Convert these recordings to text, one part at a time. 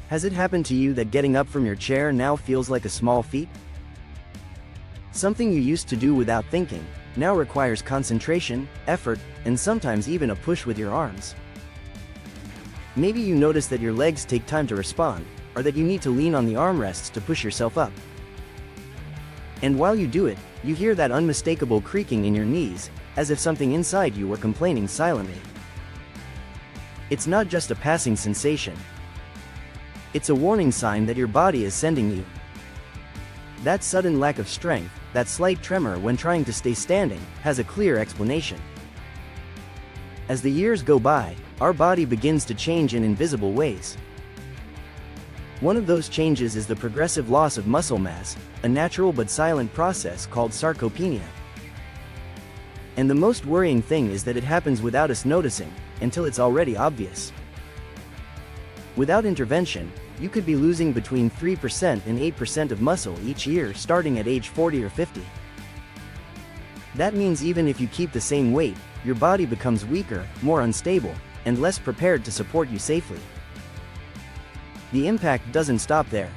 Has it happened to you that getting up from your chair now feels like a small feat? Something you used to do without thinking, now requires concentration, effort, and sometimes even a push with your arms. Maybe you notice that your legs take time to respond, or that you need to lean on the armrests to push yourself up. And while you do it, you hear that unmistakable creaking in your knees, as if something inside you were complaining silently. It's not just a passing sensation. It's a warning sign that your body is sending you. That sudden lack of strength, that slight tremor when trying to stay standing, has a clear explanation. As the years go by, our body begins to change in invisible ways. One of those changes is the progressive loss of muscle mass, a natural but silent process called sarcopenia. And the most worrying thing is that it happens without us noticing, until it's already obvious. Without intervention, you could be losing between 3% and 8% of muscle each year starting at age 40 or 50. That means even if you keep the same weight, your body becomes weaker, more unstable, and less prepared to support you safely. The impact doesn't stop there.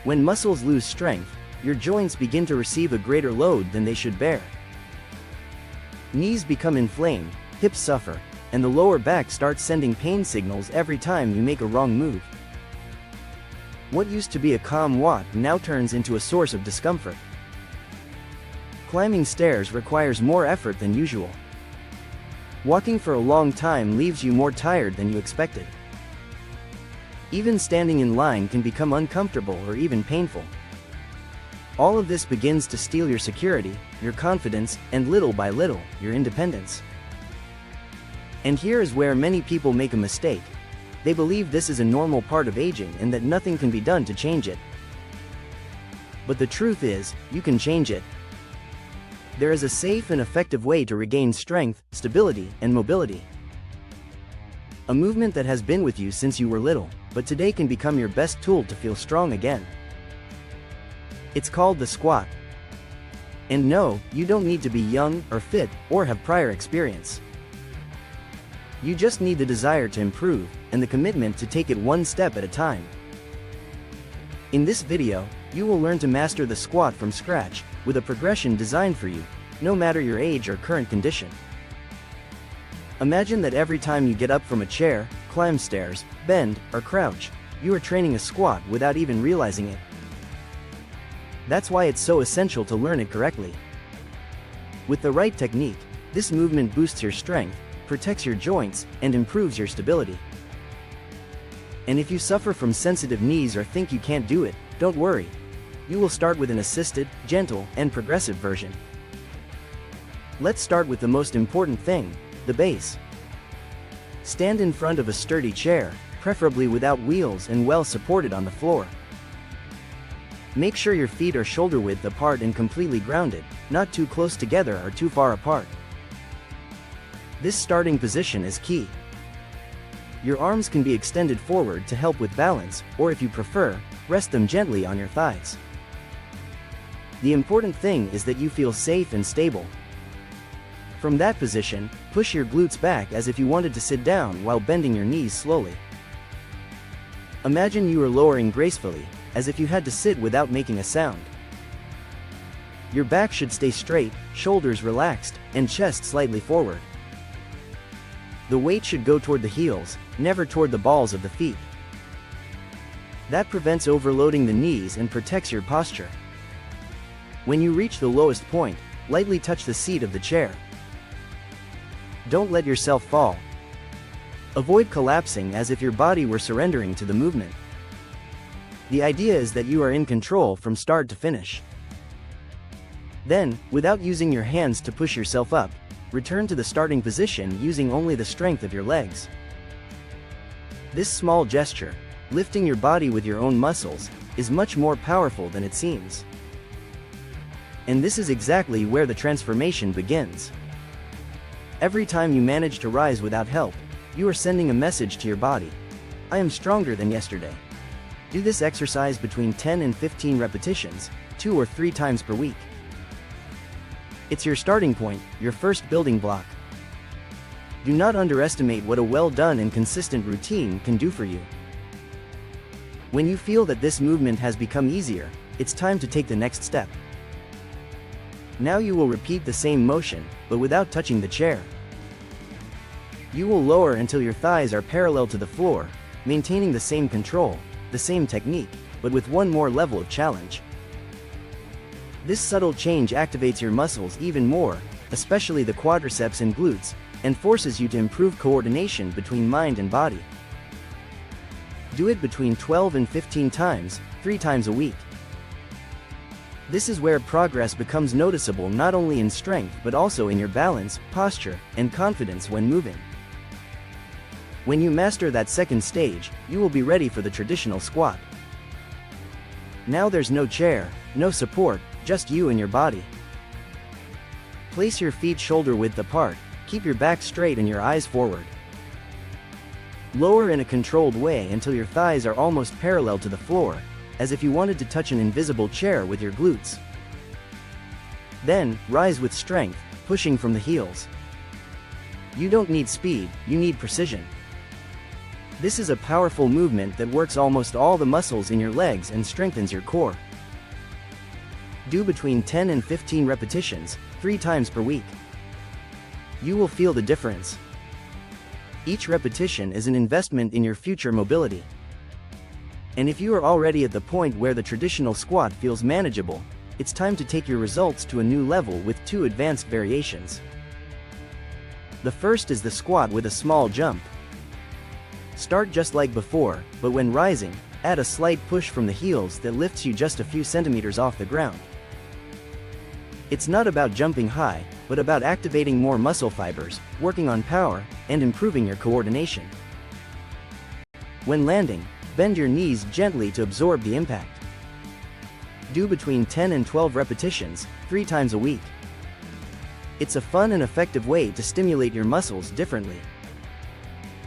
When muscles lose strength, your joints begin to receive a greater load than they should bear. Knees become inflamed, hips suffer, and the lower back starts sending pain signals every time you make a wrong move. What used to be a calm walk now turns into a source of discomfort. Climbing stairs requires more effort than usual. Walking for a long time leaves you more tired than you expected. Even standing in line can become uncomfortable or even painful. All of this begins to steal your security, your confidence, and little by little, your independence. And here is where many people make a mistake. They believe this is a normal part of aging and that nothing can be done to change it. But the truth is, you can change it. There is a safe and effective way to regain strength, stability, and mobility. A movement that has been with you since you were little, but today can become your best tool to feel strong again. It's called the squat. And no, you don't need to be young, or fit, or have prior experience. You just need the desire to improve, and the commitment to take it one step at a time. In this video, you will learn to master the squat from scratch, with a progression designed for you, no matter your age or current condition. Imagine that every time you get up from a chair, climb stairs, bend, or crouch, you are training a squat without even realizing it. That's why it's so essential to learn it correctly. With the right technique, this movement boosts your strength, protects your joints, and improves your stability. And if you suffer from sensitive knees or think you can't do it, don't worry. You will start with an assisted, gentle, and progressive version. Let's start with the most important thing, the base. Stand in front of a sturdy chair, preferably without wheels and well supported on the floor. Make sure your feet are shoulder width apart and completely grounded, not too close together or too far apart. This starting position is key. Your arms can be extended forward to help with balance, or if you prefer, rest them gently on your thighs. The important thing is that you feel safe and stable. From that position, push your glutes back as if you wanted to sit down while bending your knees slowly. Imagine you are lowering gracefully, as if you had to sit without making a sound. Your back should stay straight, shoulders relaxed, and chest slightly forward. The weight should go toward the heels, never toward the balls of the feet. That prevents overloading the knees and protects your posture. When you reach the lowest point, lightly touch the seat of the chair. Don't let yourself fall. Avoid collapsing as if your body were surrendering to the movement. The idea is that you are in control from start to finish. Then, without using your hands to push yourself up, return to the starting position using only the strength of your legs. This small gesture, lifting your body with your own muscles, is much more powerful than it seems. And this is exactly where the transformation begins. Every time you manage to rise without help, you are sending a message to your body. I am stronger than yesterday. Do this exercise between 10 and 15 repetitions, 2 or 3 times per week. It's your starting point, your first building block. Do not underestimate what a well-done and consistent routine can do for you. When you feel that this movement has become easier, it's time to take the next step. Now you will repeat the same motion, but without touching the chair. You will lower until your thighs are parallel to the floor, maintaining the same control, the same technique, but with one more level of challenge. This subtle change activates your muscles even more, especially the quadriceps and glutes, and forces you to improve coordination between mind and body. Do it between 12 and 15 times, 3 times a week. This is where progress becomes noticeable not only in strength but also in your balance, posture, and confidence when moving. When you master that second stage, you will be ready for the traditional squat. Now there's no chair, no support, just you and your body. Place your feet shoulder-width apart, keep your back straight and your eyes forward. Lower in a controlled way until your thighs are almost parallel to the floor, as if you wanted to touch an invisible chair with your glutes. Then, rise with strength, pushing from the heels. You don't need speed, you need precision. This is a powerful movement that works almost all the muscles in your legs and strengthens your core. Do between 10 and 15 repetitions, 3 times per week. You will feel the difference. Each repetition is an investment in your future mobility. And if you are already at the point where the traditional squat feels manageable, it's time to take your results to a new level with 2 advanced variations. The first is the squat with a small jump. Start just like before, but when rising, add a slight push from the heels that lifts you just a few centimeters off the ground. It's not about jumping high, but about activating more muscle fibers, working on power, and improving your coordination. When landing, bend your knees gently to absorb the impact. Do between 10 and 12 repetitions, 3 times a week. It's a fun and effective way to stimulate your muscles differently.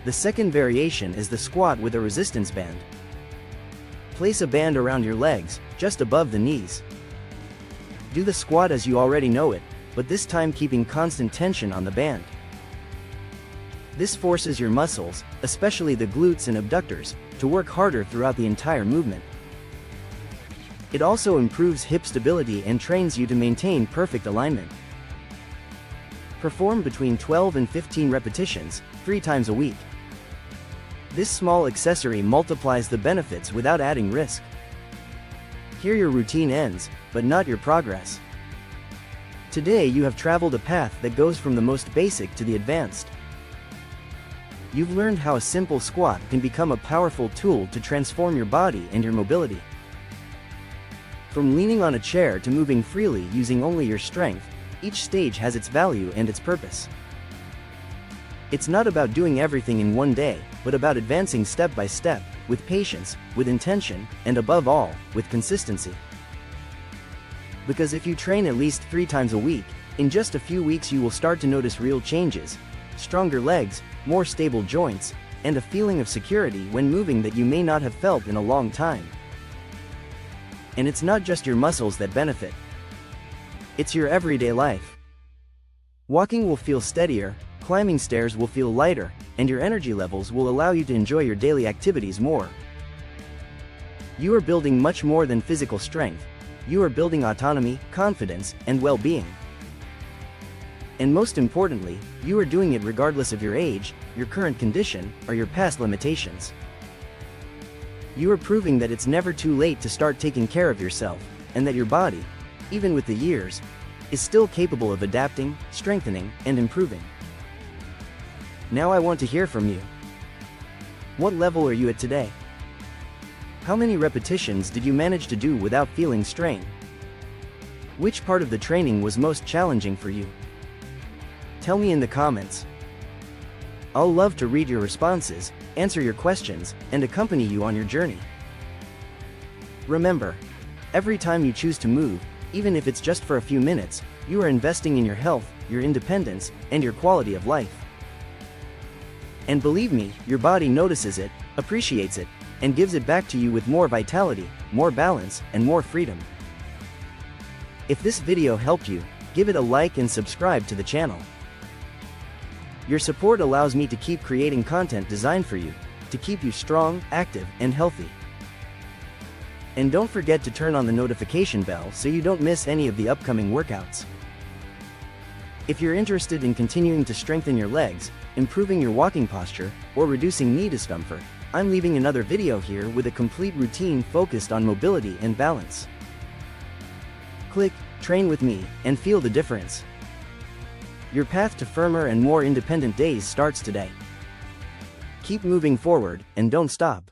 The second variation is the squat with a resistance band. Place a band around your legs, just above the knees. Do the squat as you already know it, but this time keeping constant tension on the band. This forces your muscles, especially the glutes and abductors, to work harder throughout the entire movement. It also improves hip stability and trains you to maintain perfect alignment. Perform between 12 and 15 repetitions, 3 times a week. This small accessory multiplies the benefits without adding risk. Here your routine ends, but not your progress. Today you have traveled a path that goes from the most basic to the advanced. You've learned how a simple squat can become a powerful tool to transform your body and your mobility. From leaning on a chair to moving freely using only your strength, each stage has its value and its purpose. It's not about doing everything in one day, but about advancing step by step, with patience, with intention, and above all, with consistency. Because if you train at least 3 times a week, in just a few weeks you will start to notice real changes: stronger legs, more stable joints, and a feeling of security when moving that you may not have felt in a long time. And it's not just your muscles that benefit. It's your everyday life. Walking will feel steadier, climbing stairs will feel lighter, and your energy levels will allow you to enjoy your daily activities more. You are building much more than physical strength. You are building autonomy, confidence, and well-being. And most importantly, you are doing it regardless of your age, your current condition, or your past limitations. You are proving that it's never too late to start taking care of yourself, and that your body, even with the years, is still capable of adapting, strengthening, and improving. Now I want to hear from you. What level are you at today? How many repetitions did you manage to do without feeling strain? Which part of the training was most challenging for you? Tell me in the comments. I'll love to read your responses, answer your questions, and accompany you on your journey. Remember, every time you choose to move, even if it's just for a few minutes, you are investing in your health, your independence, and your quality of life. And believe me, your body notices it, appreciates it, and gives it back to you with more vitality, more balance, and more freedom. If this video helped you, give it a like and subscribe to the channel. Your support allows me to keep creating content designed for you, to keep you strong, active, and healthy. And don't forget to turn on the notification bell so you don't miss any of the upcoming workouts. If you're interested in continuing to strengthen your legs, improving your walking posture, or reducing knee discomfort, I'm leaving another video here with a complete routine focused on mobility and balance. Click, train with me, and feel the difference. Your path to firmer and more independent days starts today. Keep moving forward, and don't stop.